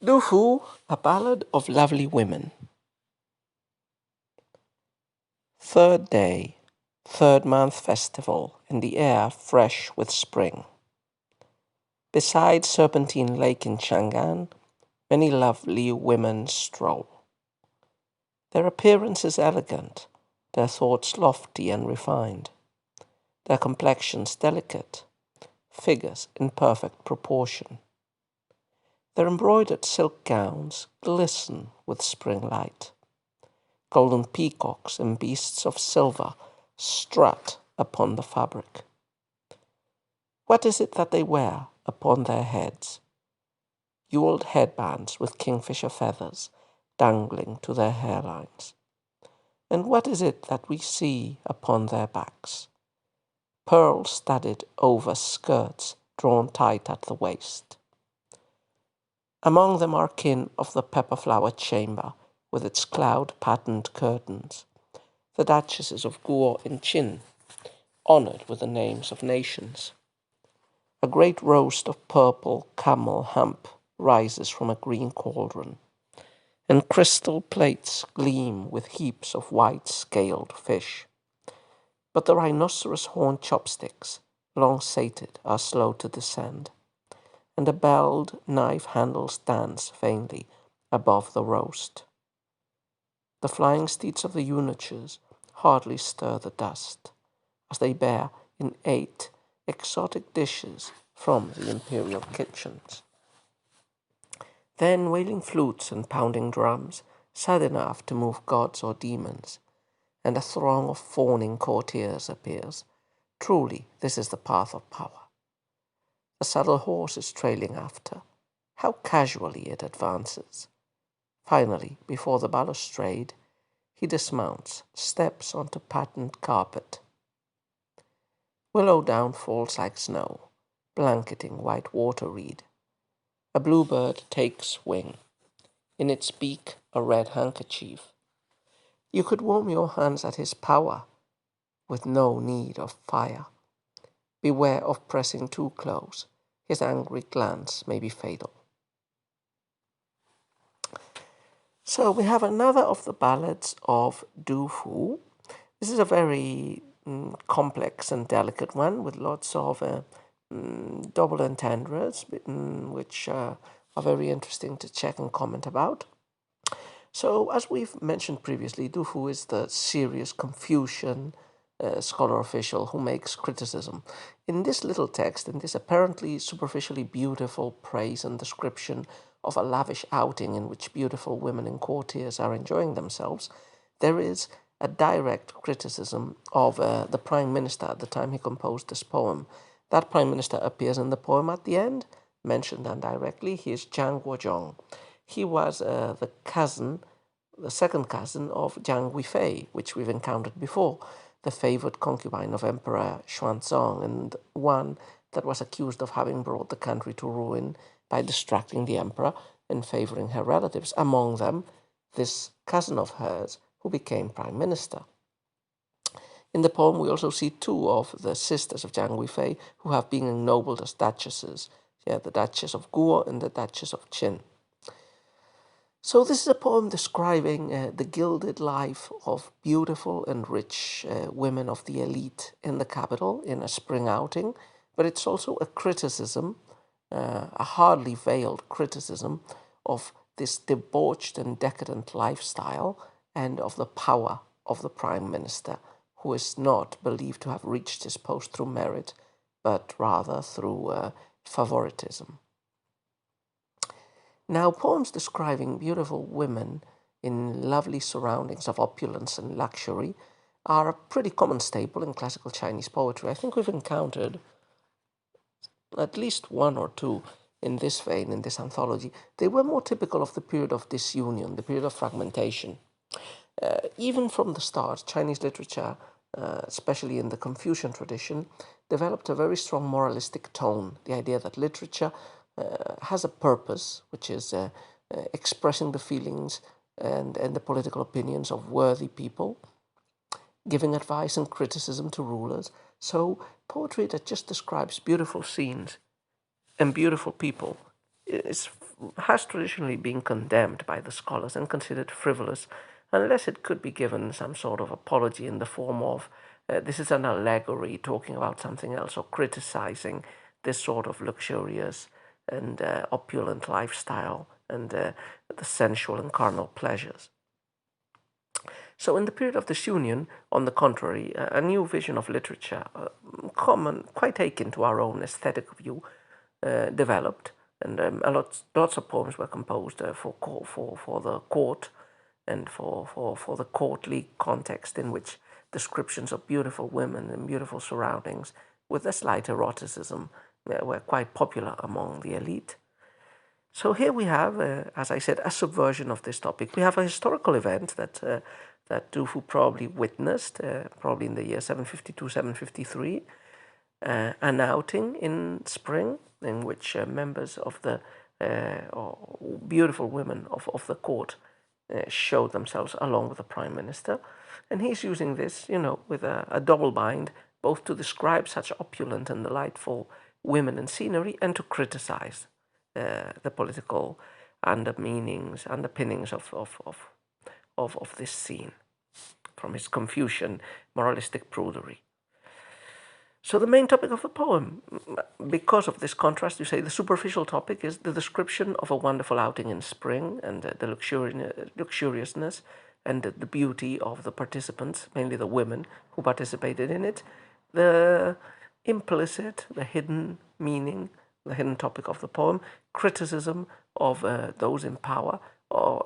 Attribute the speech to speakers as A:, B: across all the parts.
A: Du Fu, a ballad of lovely women. Third day, third month festival, and the air fresh with spring. Beside Serpentine Lake in Chang'an, many lovely women stroll. Their appearance is elegant, their thoughts lofty and refined, their complexions delicate, figures in perfect proportion. Their embroidered silk gowns glisten with spring light. Golden peacocks and beasts of silver strut upon the fabric. What is it that they wear upon their heads? Jeweled headbands with kingfisher feathers dangling to their hairlines. And what is it that we see upon their backs? Pearl-studded over skirts drawn tight at the waist. Among them are kin of the pepper-flower chamber, with its cloud-patterned curtains, the duchesses of Guo and Qin, honored with the names of nations. A great roast of purple camel hump rises from a green cauldron, and crystal plates gleam with heaps of white scaled fish. But the rhinoceros horn chopsticks, long sated, are slow to descend, and a belled knife handle stands vainly above the roast. The flying steeds of the eunuchs hardly stir the dust, as they bear in 8 exotic dishes from the imperial kitchens. Then wailing flutes and pounding drums, sad enough to move gods or demons, and a throng of fawning courtiers appears. Truly, this is the path of power. The saddle horse is trailing after. How casually it advances. Finally, before the balustrade, he dismounts, steps onto patterned carpet. Willow down falls like snow, blanketing white water reed. A bluebird takes wing. In its beak, a red handkerchief. You could warm your hands at his power, with no need of fire. Beware of pressing too close. His angry glance may be fatal. So we have another of the ballads of Du Fu. This is a very complex and delicate one with lots of double entendres, which are very interesting to check and comment about. So, as we've mentioned previously, Du Fu is the serious Confucian scholar official who makes criticism. In this little text, in this apparently superficially beautiful praise and description of a lavish outing in which beautiful women and courtiers are enjoying themselves, there is a direct criticism of the prime minister at the time he composed this poem. That prime minister appears in the poem at the end, mentioned indirectly. He is Zhang Guozhong. He was the second cousin of Jiang Weifei, which we've encountered before, the favored concubine of Emperor Xuanzong, and one that was accused of having brought the country to ruin by distracting the emperor and favoring her relatives, among them this cousin of hers who became prime minister. In the poem, we also see 2 of the sisters of Jiang Weifei who have been ennobled as duchesses, the Duchess of Guo and the Duchess of Qin. So this is a poem describing the gilded life of beautiful and rich women of the elite in the capital in a spring outing, but it's also a criticism, a hardly veiled criticism of this debauched and decadent lifestyle and of the power of the prime minister, who is not believed to have reached his post through merit, but rather through favoritism. Now, poems describing beautiful women in lovely surroundings of opulence and luxury are a pretty common staple in classical Chinese poetry. I think we've encountered at least 1 or 2 in this vein, in this anthology. They were more typical of the period of disunion, the period of fragmentation. Even from the start, Chinese literature, especially in the Confucian tradition, developed a very strong moralistic tone, the idea that literature has a purpose, which is expressing the feelings and the political opinions of worthy people, giving advice and criticism to rulers. So poetry that just describes beautiful scenes and beautiful people is has traditionally been condemned by the scholars and considered frivolous unless it could be given some sort of apology in the form of this is an allegory talking about something else, or criticizing this sort of luxurious and opulent lifestyle and the sensual and carnal pleasures. So in the period of disunion, on the contrary, a new vision of literature, common, quite akin to our own aesthetic view, developed, and lots of poems were composed for the court and for the courtly context, in which descriptions of beautiful women and beautiful surroundings with a slight eroticism were quite popular among the elite. So here we have, as I said, a subversion of this topic. We have a historical event that Du Fu probably witnessed, probably in the year 752, 753, an outing in spring in which members of the beautiful women of the court showed themselves along with the prime minister. And he's using this, with a double bind, both to describe such opulent and delightful women and scenery and to criticize the political underpinnings of this scene from his Confucian moralistic prudery. So the main topic of the poem, because of this contrast, you say the superficial topic is the description of a wonderful outing in spring and the luxuriousness and the beauty of the participants, mainly the women who participated in it. The implicit, the hidden meaning, the hidden topic of the poem, criticism of those in power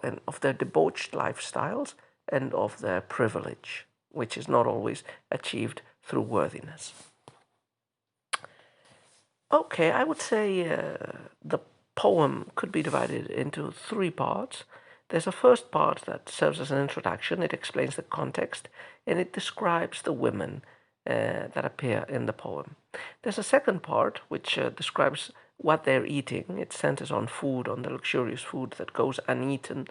A: and of their debauched lifestyles and of their privilege, which is not always achieved through worthiness. Okay, I would say the poem could be divided into three parts. There's a first part that serves as an introduction. It explains the context and it describes the women that appear in the poem. There's a second part which describes what they're eating. It centers on food, on the luxurious food that goes uneaten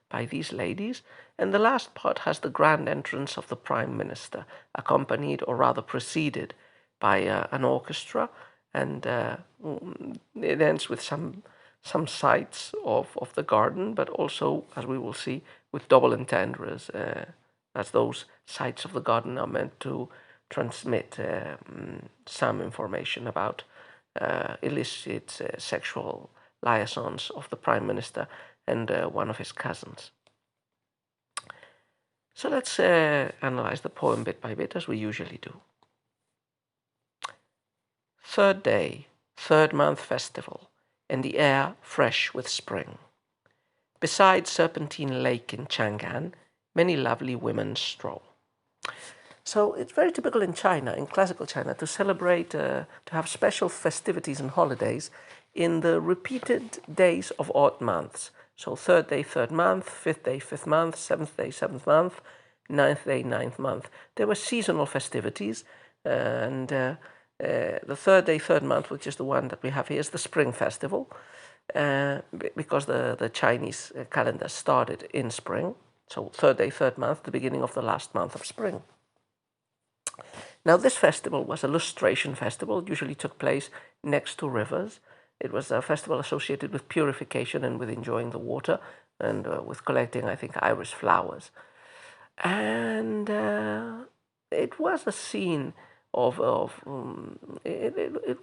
A: by these ladies. And the last part has the grand entrance of the prime minister, accompanied or rather preceded by an orchestra. And it ends with some sights of the garden, but also, as we will see, with double entendres, as those sights of the garden are meant to transmit some information about illicit sexual liaisons of the prime minister and one of his cousins. So let's analyze the poem bit by bit, as we usually do. Third day, third month festival, and the air fresh with spring. Beside Serpentine Lake in Chang'an, many lovely women stroll. So it's very typical in China, in classical China, to celebrate, to have special festivities and holidays in the repeated days of odd months. So third day, third month, fifth day, fifth month, seventh day, seventh month, ninth day, ninth month. There were seasonal festivities, and the third day, third month, which is the one that we have here, is the Spring Festival, because the Chinese calendar started in spring. So third day, third month, the beginning of the last month of spring. Now, this festival was a lustration festival. It usually took place next to rivers. It was a festival associated with purification and with enjoying the water and with collecting, I think, iris flowers. And it was a scene it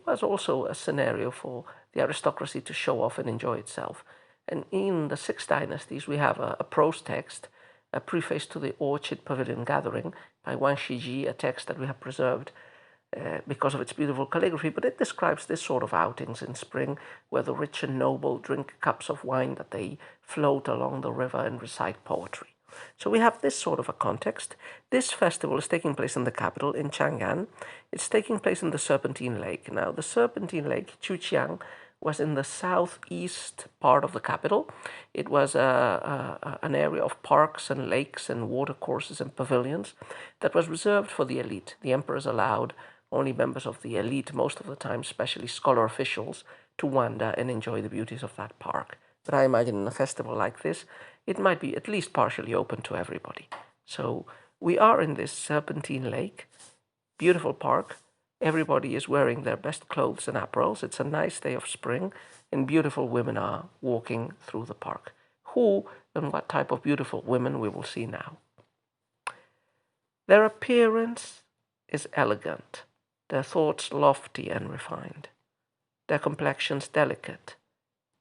A: was also a scenario for the aristocracy to show off and enjoy itself. And in the Six Dynasties, we have a prose text, a preface to the Orchid Pavilion Gathering by Wang Shiji, a text that we have preserved because of its beautiful calligraphy, but it describes this sort of outings in spring where the rich and noble drink cups of wine that they float along the river and recite poetry. So we have this sort of a context. This festival is taking place in the capital, in Chang'an. It's taking place in the Serpentine Lake. Now, the Serpentine Lake, Chuqiang, was in the southeast part of the capital. It was an area of parks and lakes and watercourses and pavilions that was reserved for the elite. The emperors allowed only members of the elite, most of the time, especially scholar officials, to wander and enjoy the beauties of that park. But I imagine in a festival like this, it might be at least partially open to everybody. So we are in this Serpentine Lake, beautiful park, Everybody is wearing their best clothes and apparels. It's a nice day of spring, and beautiful women are walking through the park. Who and what type of beautiful women we will see now. Their appearance is elegant, their thoughts lofty and refined, their complexions delicate,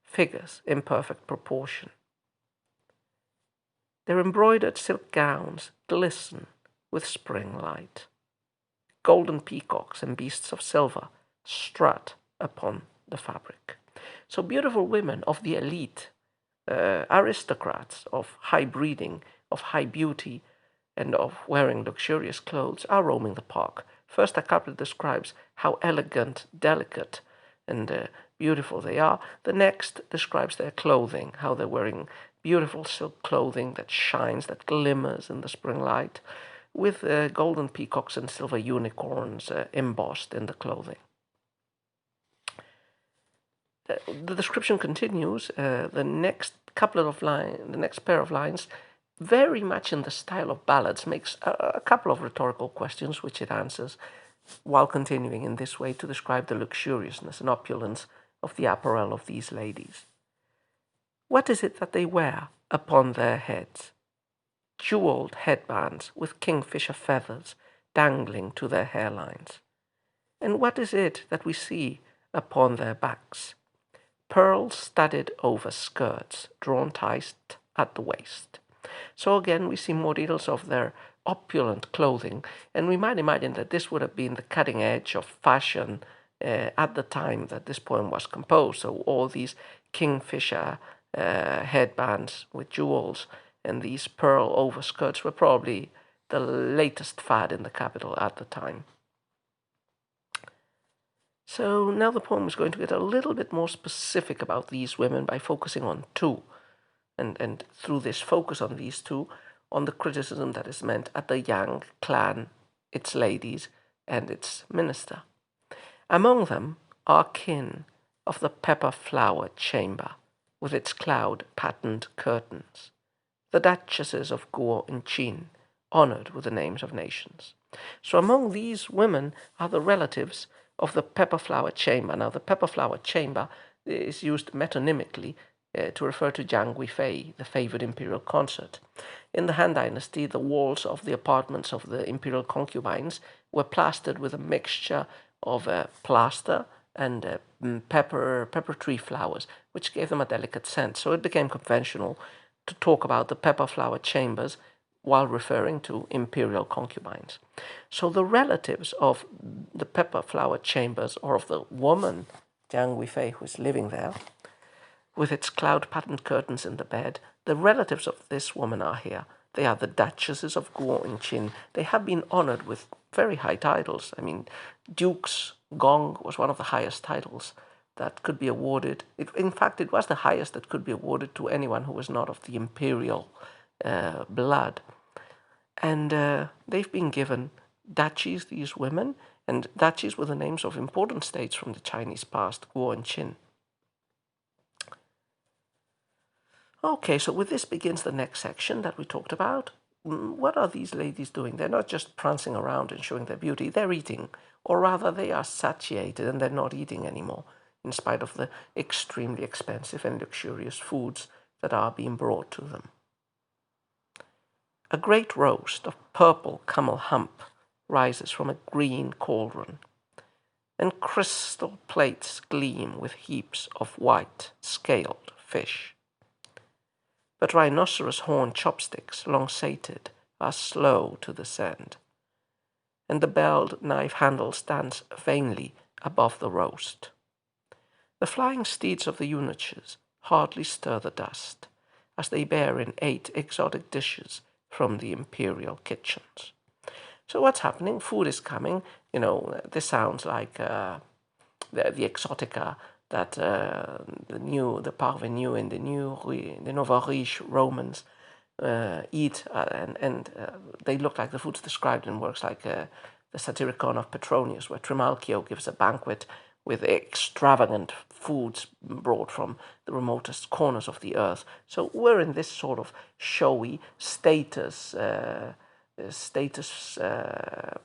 A: figures in perfect proportion. Their embroidered silk gowns glisten with spring light. Golden peacocks and beasts of silver strut upon the fabric. So beautiful women of the elite, aristocrats of high breeding, of high beauty, and of wearing luxurious clothes are roaming the park. First, a couplet describes how elegant, delicate, and beautiful they are. The next describes their clothing, how they're wearing beautiful silk clothing that shines, that glimmers in the spring light, with golden peacocks and silver unicorns embossed in the clothing. The description continues. The next pair of lines, very much in the style of ballads, makes a couple of rhetorical questions which it answers, while continuing in this way to describe the luxuriousness and opulence of the apparel of these ladies. What is it that they wear upon their heads? Jeweled headbands with kingfisher feathers dangling to their hairlines. And what is it that we see upon their backs? Pearl-studded over skirts, drawn tight at the waist. So again, we see more details of their opulent clothing, and we might imagine that this would have been the cutting edge of fashion at the time that this poem was composed. So all these kingfisher headbands with jewels and these pearl overskirts were probably the latest fad in the capital at the time. So now the poem is going to get a little bit more specific about these women by focusing on two. And through this focus on these two, on the criticism that is meant at the Yang clan, its ladies, and its minister. Among them are kin of the pepper flower chamber, with its cloud-patterned curtains, the duchesses of Guo and Qin, honored with the names of nations. So among these women are the relatives of the pepper flower chamber. Now, the pepper flower chamber is used metonymically to refer to Jiang Guifei, the favored imperial consort. In the Han Dynasty, the walls of the apartments of the imperial concubines were plastered with a mixture of plaster and pepper tree flowers, which gave them a delicate scent. So it became conventional to talk about the pepper flower chambers while referring to imperial concubines. So the relatives of the pepper flower chambers, or of the woman, Jiang Guifei, who is living there, with its cloud-patterned curtains in the bed, the relatives of this woman are here. They are the duchesses of Guo and Qin. They have been honored with very high titles. I mean, Duke's Gong was one of the highest titles that could be awarded. In fact, it was the highest that could be awarded to anyone who was not of the imperial blood. And they've been given duchies, these women, and duchies were the names of important states from the Chinese past, Guo and Qin. Okay, so with this begins the next section that we talked about. What are these ladies doing? They're not just prancing around and showing their beauty, they're eating. Or rather, they are satiated and they're not eating anymore, in spite of the extremely expensive and luxurious foods that are being brought to them. A great roast of purple camel hump rises from a green cauldron, and crystal plates gleam with heaps of white, scaled fish. But rhinoceros horn chopsticks, long sated, are slow to descend, and the belled knife handle stands vainly above the roast. The flying steeds of the eunuchs hardly stir the dust, as they bear in 8 exotic dishes from the imperial kitchens. So what's happening? Food is coming. You know, this sounds like the exotica that the parvenu and the nouveau riche Romans eat, and they look like the foods described in works like the Satyricon of Petronius, where Trimalchio gives a banquet with extravagant foods brought from the remotest corners of the earth. So we're in this sort of showy status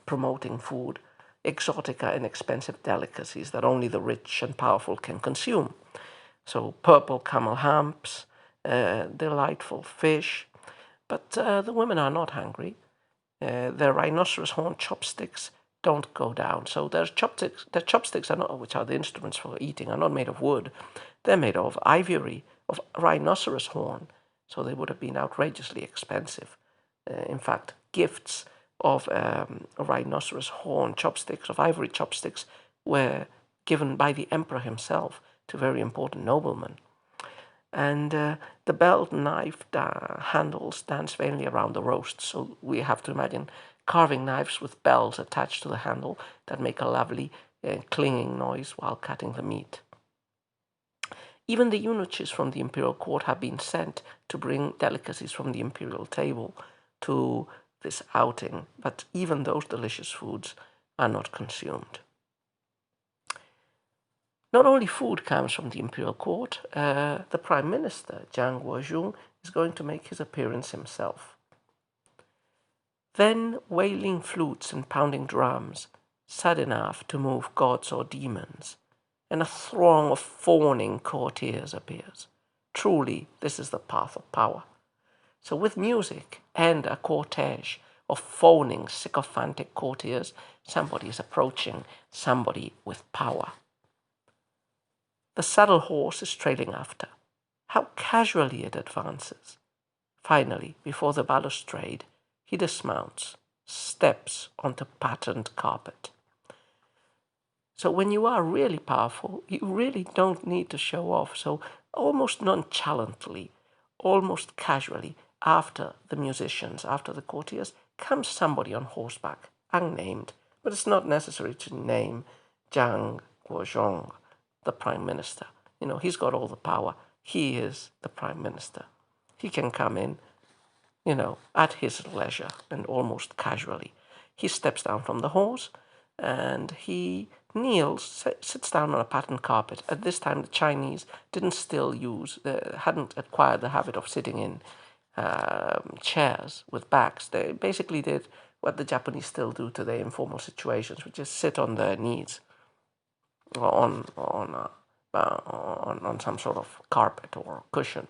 A: promoting food exotic and expensive delicacies that only the rich and powerful can consume. So purple camel humps, delightful fish. But the women are not hungry. Their rhinoceros horn chopsticks don't go down. So their chopsticks are not, which are the instruments for eating, are not made of wood. They're made of ivory, of rhinoceros horn. So they would have been outrageously expensive. In fact, gifts of rhinoceros horn chopsticks, of ivory chopsticks, were given by the emperor himself to very important noblemen. And the belt knife handles dance vainly around the roast. So we have to imagine carving knives with bells attached to the handle that make a lovely clinging noise while cutting the meat. Even the eunuchs from the imperial court have been sent to bring delicacies from the imperial table to this outing, but even those delicious foods are not consumed. Not only food comes from the imperial court, the prime minister, Jiang Guozhong, is going to make his appearance himself. Then wailing flutes and pounding drums, sad enough to move gods or demons, and a throng of fawning courtiers appears. Truly, this is the path of power. So with music and a cortege of fawning, sycophantic courtiers, somebody is approaching, somebody with power. The saddle horse is trailing after. How casually it advances. Finally, before the balustrade, he dismounts, steps onto patterned carpet. So when you are really powerful, you really don't need to show off. So almost nonchalantly, almost casually, after the musicians, after the courtiers, comes somebody on horseback, unnamed. But it's not necessary to name Jiang Guozhong, the prime minister. You know, he's got all the power. He is the prime minister. He can come in, you know, at his leisure and almost casually. He steps down from the horse and he kneels, sits down on a patterned carpet. At this time, the Chinese hadn't acquired the habit of sitting in chairs with backs. They basically did what the Japanese still do today in formal situations, which is sit on their knees on some sort of carpet or cushion.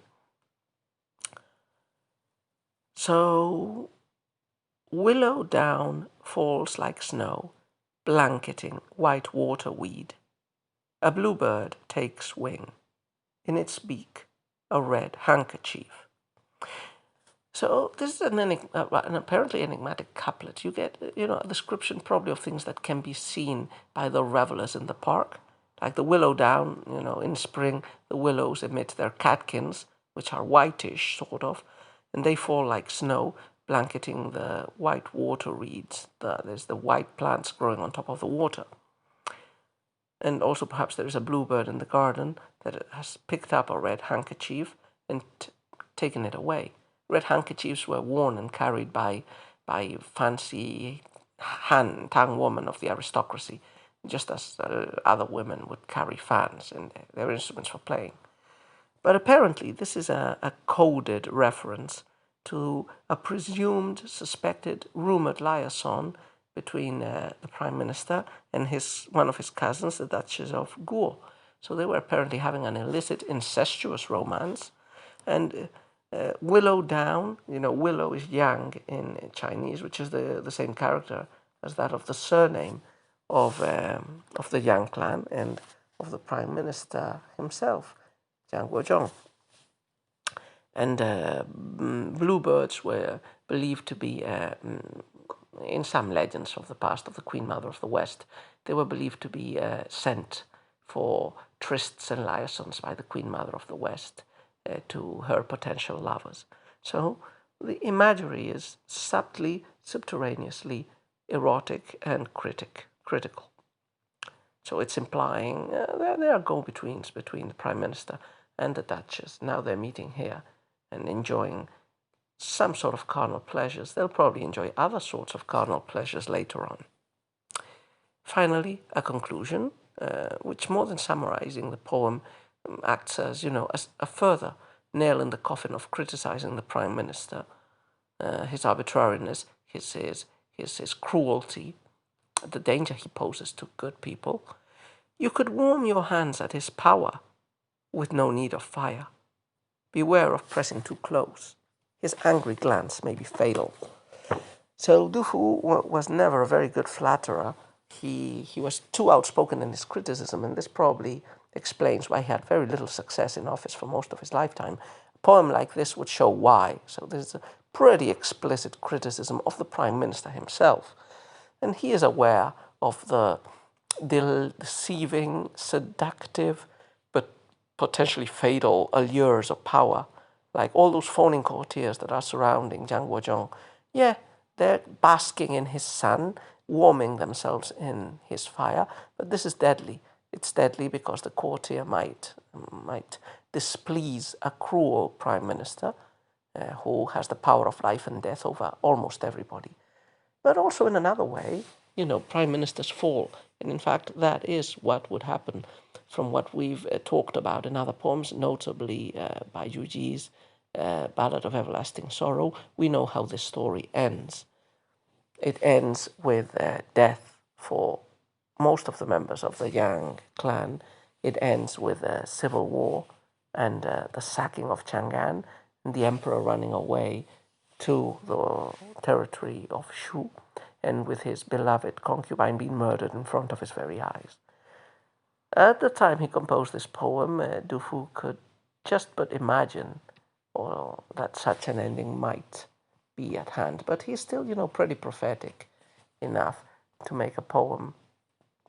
A: So willow down falls like snow, blanketing white water weed. A bluebird takes wing. In its beak, a red handkerchief. So this is an apparently enigmatic couplet. You get, a description probably of things that can be seen by the revelers in the park. Like the willow down, in spring, the willows emit their catkins, which are whitish, sort of, and they fall like snow, blanketing the white water reeds. There's the white plants growing on top of the water. And also perhaps there is a bluebird in the garden that has picked up a red handkerchief and taken it away. Red handkerchiefs were worn and carried by fancy Tang women of the aristocracy, just as other women would carry fans and their instruments for playing. But apparently this is a coded reference to a presumed, suspected, rumored liaison between the Prime Minister and one of his cousins, the Duchess of Guo. So they were apparently having an illicit, incestuous romance. And willow down, willow is yang in Chinese, which is the same character as that of the surname of the Yang clan and of the Prime Minister himself, Jiang Guozhong. And bluebirds were believed to be, in some legends of the past, of the Queen Mother of the West, they were believed to be sent for trysts and liaisons by the Queen Mother of the West to her potential lovers. So the imagery is subtly, subterraneously erotic and critical. So it's implying there are go-betweens between the Prime Minister and the Duchess. Now they're meeting here and enjoying some sort of carnal pleasures. They'll probably enjoy other sorts of carnal pleasures later on. Finally, a conclusion, which more than summarizing the poem, acts as, as a further nail in the coffin of criticizing the Prime Minister, his arbitrariness, his cruelty, the danger he poses to good people, you could warm your hands at his power with no need of fire. Beware of pressing too close. His angry glance may be fatal. So Du Fu was never a very good flatterer. He was too outspoken in his criticism, and this probably explains why he had very little success in office for most of his lifetime. A poem like this would show why. So there's a pretty explicit criticism of the Prime Minister himself. And he is aware of the deceiving, seductive, but potentially fatal allures of power, like all those phoning courtiers that are surrounding Jiang Guozhong. Yeah, they're basking in his sun, warming themselves in his fire, but this is deadly. It's deadly because the courtier might displease a cruel prime minister who has the power of life and death over almost everybody. But also in another way, prime ministers fall. And in fact, that is what would happen from what we've talked about in other poems, notably by Yu Ji's Ballad of Everlasting Sorrow. We know how this story ends. It ends with death for most of the members of the Yang clan. It ends with a civil war and the sacking of Chang'an and the emperor running away to the territory of Shu, and with his beloved concubine being murdered in front of his very eyes. At the time he composed this poem, Du Fu could just but imagine that such an ending might be at hand. But he's still, pretty prophetic enough to make a poem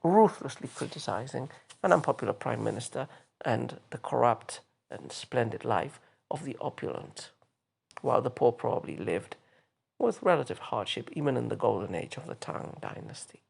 A: ruthlessly criticizing an unpopular prime minister and the corrupt and splendid life of the opulent, while the poor probably lived with relative hardship even in the golden age of the Tang dynasty.